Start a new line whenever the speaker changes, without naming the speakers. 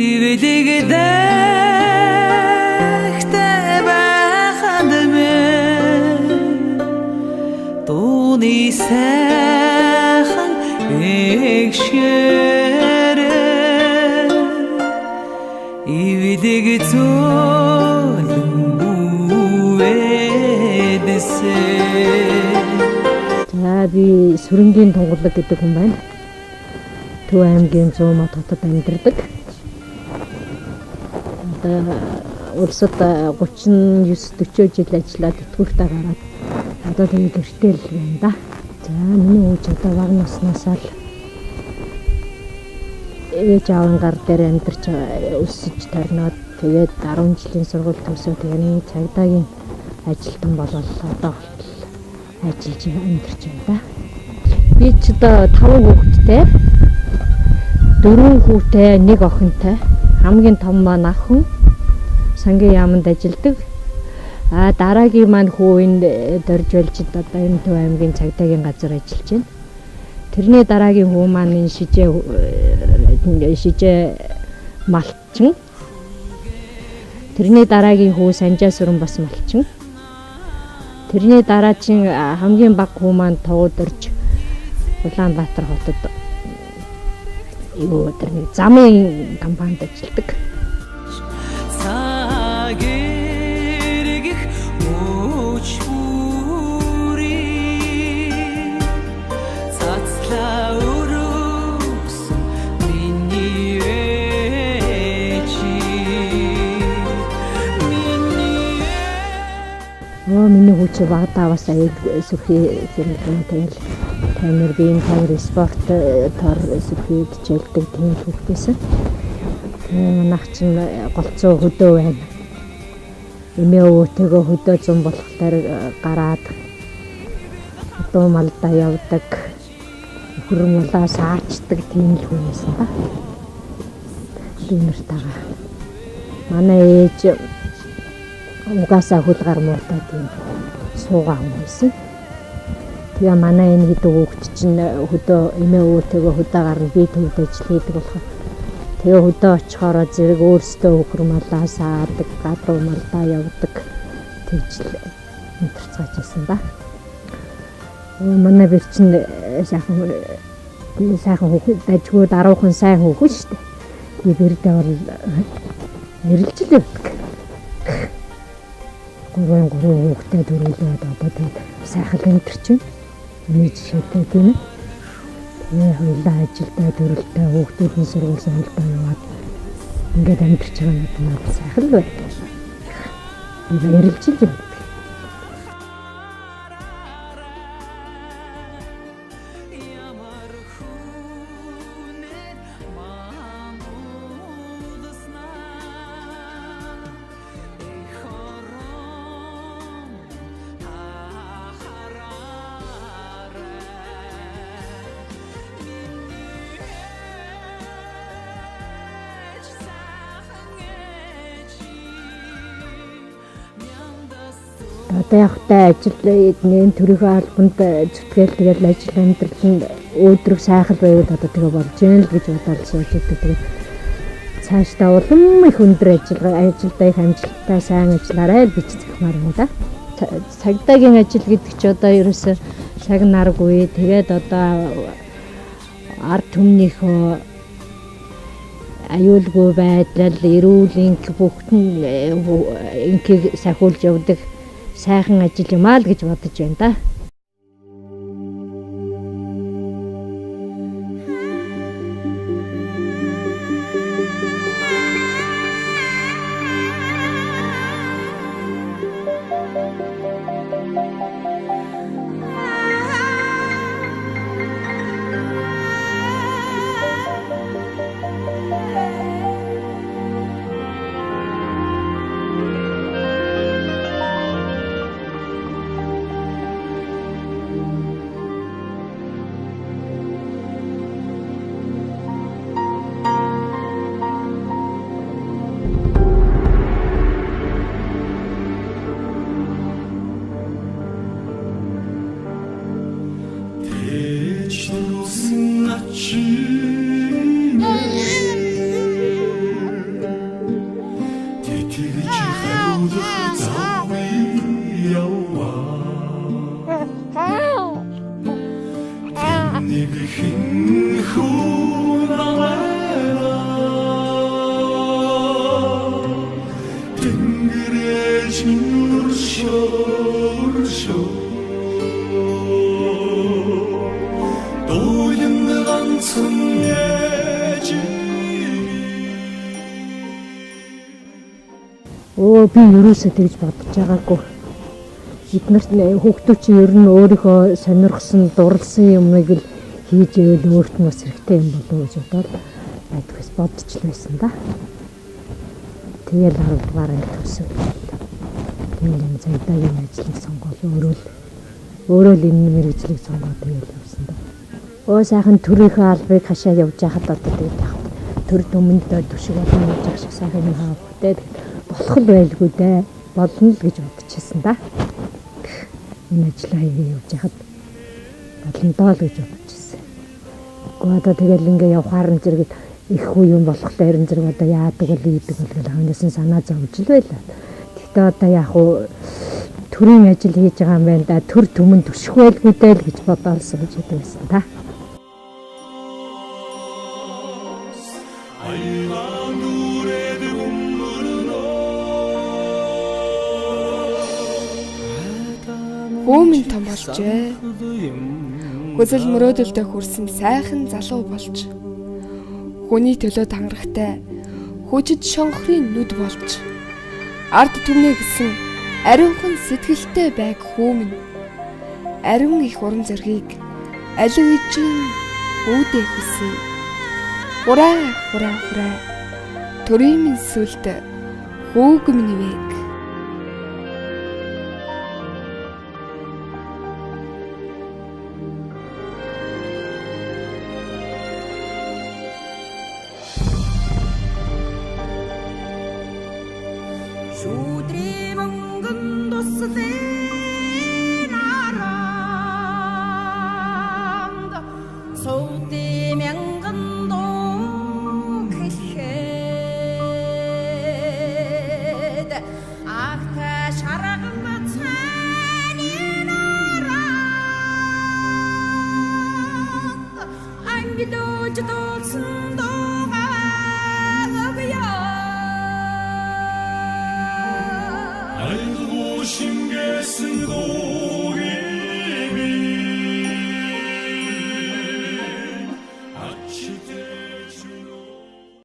Ивдэгдэхтэй байхад мэн Дууны сайхан эгшэрэ Ивдэг
За би Сүрэнгийн Тунгалаг гэдэг хүн байна. Төв аймгийн Зуумат хотод амьдардаг. Улсад 39-40 жил ажиллаад итгүүртээ гараад одоо тэгээ гэртээ л байна да. За миний ээж одоо бага наснаасаа л ээж аавын гар дээр амьдарч өсөж тарнаад тэгээд 10 жилийн сургууль төгсөөд тэгээд цагдаагийн ажилтан болол одоо ажиллаж амьдарч байна да. Би ч одоо 5 хүүхэдтэй, 4 хүүтэй, 1 охинтой. Хамгийн том маань ах хүн сангийн яамд ажилладаг. Дараагийн маань хүү энд дөрж болж одоо энэ Төв аймгийн цагдаагийн газар ажиллаж байна. Тэрний дараагийн хүү маань энэ шижээ малчин. Тэрний дараагийн хүү Санжаасүрэн бас малчин. Тэрний дараачин хамгийн бага хүү маань Товдорж Улаанбаатар хотод тэрний замын компанид ажилладаг. Миний хүүч багтаа бас аяг сүрхий зэрэг тамир биеийн тамир спорт тор сүрхийд хичээлдэг тийм хүүхдээсэн. Манайх чинь голцоо хөдөө байна. Эмээ өвөтэйгөө хөдөө зам болохоор гараад дуу малдаа явдаг. Хөрмөлөө саачдаг тийм л хүн байсан ба. Дүүнэртэйгээ. Манай ээж угаасаа хөл гар муутай тийм суугаа хүн байсан. Тэгээ манай энэ хэд хүүхэд чинь хөдөө эмээ өвөтэйгөө хөдөө гарна би төвд ажил хийдэг болохоор тэгээ хөдөө очихороо зэрэг өөрсдөө хөрмөлөө саадаг, гадуу малдаа явдаг тэгжл интерцгааж байсан ба. Манай бэр чинь сайхан хүүхэд дажгүй даруухан сайн хүүхэд шүү дээ. Би бэрдээ бол нэрлжил явдаг. Гурван хүүхдээ дөрүүлээд одоо тийм сайхан амьдарч байна. Миний жишээтэй тийм ээ. Тэгээ хоёулаа ажилдаа дөрөлтөө хүүхдүүдийн сургууль сонголтоо яваад ингээд амьдарч байгаа юм надад сайхан л байна. Би нэрлжил явдаг. Одоо явахтай ажил энэ төрийнхөө албанд зүтгээл тэгэл ажил амьдралд өөдрөг сайхан байвал одоо тэгээ болж юм л гэж бодоод сууж идэг. Тэгээд цаашдаа улам их өндөр ажилдаа их амжилттай сайн ажиллаарай гэж захимаар юм да. Цагдаагийн ажил гэдэг чи одоо ерөөсөө цаг наргүй. Тэгээд одоо ард түмнийхөө аюулгүй байдал, эрүүл энх бүхтэн энхийг сахиулж явдаг сайхан ажил юм аа л гэж бодож байна да. Би ерөөсөө тэгж бодож байгаагүй. Эднэрт хүүхдүүд чинь ер нь өөрийнхөө сонирхсон, дурлсан юмыг л хийж ивэл өөрт нь бас хэрэгтэй юм болов уу гэж бодоод байдгүйс бодож л байсан да. Тэгэл 10 дугаар анги төгсөв. Тэгэл энэ цагдаагийн ажлыг сонгоод өөрөө л энэ мэргэжлийг сонгоод тэгэл явсан да. Сайхан төрийнхөө албыг хашаа явж байхад одоо тэгээд яг төр төмөнд төшиг болон явж байх шиг сайхан юм хаавтай болох л байлгүй дээ. Болно л гэж бодчихсон да. Энэ ажлаа хийгээ явж байхад болно доо л гэж бодчихсон. Гэхдээ одоо тэгэл ингээ явахаар нь зэрэг их хүү юм болохлоо ерэн зэрэг одоо яадаг бол ийдэг бол гэл ханаас нь санаа зовж л байлаа. Гэхдээ одоо яг хуу төрийн ажил хийж байгаа юм байна да. Төр төмөн төших байлгүй дээ л гэж бодоолсон гэж хэлдэг байсан да.
Хөөмн том болжээ. Хүсэл мөрөөдөлдөө хүрсэн сайхан залуу болж. Хүний төлөө тангарахтай хүчит шонхрын нүд болж. Ард түмнээ гисэн ариунхан сэтгэлтэй байг хөөмн. Ариун их уран зөргийг алигжин үүдээ хүсье. Хураа. Төрийн минь сүлд хүүгм нэвэг.
Шүдрий мөнгөн туслын аранд сууди мянган дуу хэлэхэд ахта шарган цанин аранд ангидож дурсан
신게 쓰고